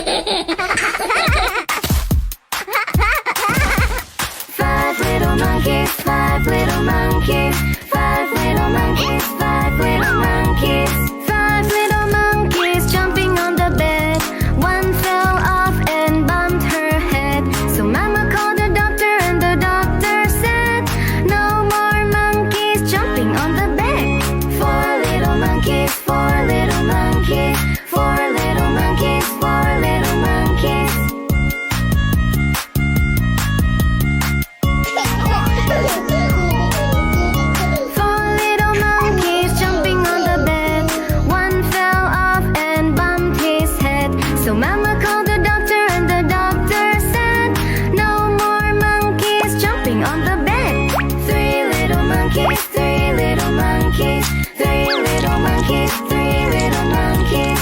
Five little monkeys, five little monkeys, five little monkeys, five little monkeys. Five little monkeys jumping on the bed. One fell off and bumped her head. So Mama called the doctor and the doctor said, no more monkeys jumping on the bed. Four little monkeys, four little monkeys, four little monkeys, four little monkeys. Four little monkeys jumping on the bed. One fell off and bumped his head. So Mama called the doctor and the doctor said, no more monkeys jumping on the bed. Three little monkeys, three little monkeys, three little monkeys, three little monkeys.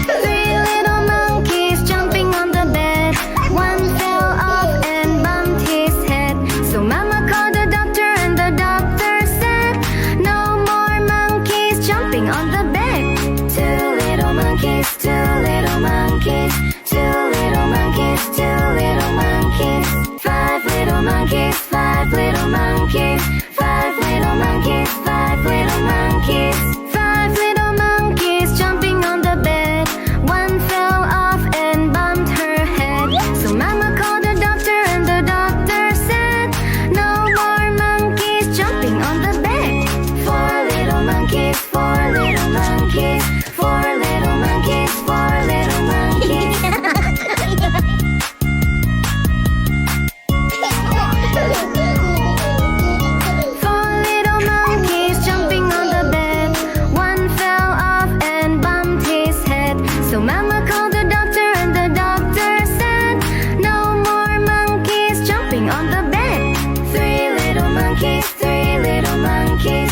Three little monkeys jumping on the bed. One fell off and bumped his head. So Mama called the doctor and the doctor said, no more monkeys jumping on the bed. Two little monkeys, two little monkeys, two little monkeys, two little monkeys. Five little monkeys, five little monkeys, five little monkeys, five little monkeys. Five little monkeys jumping on the bed. One fell off and bumped her head. So Mama called the doctor and the doctor said, no more monkeys jumping on the bed. Four little monkeys, four little monkeys, four little monkeys, four little monkeys. Four little monkeys jumping on the bed. One fell off and bumped his head. So Mama called the doctor and the doctor said, no more monkeys jumping on the bed. Three little monkeys, three little monkeys,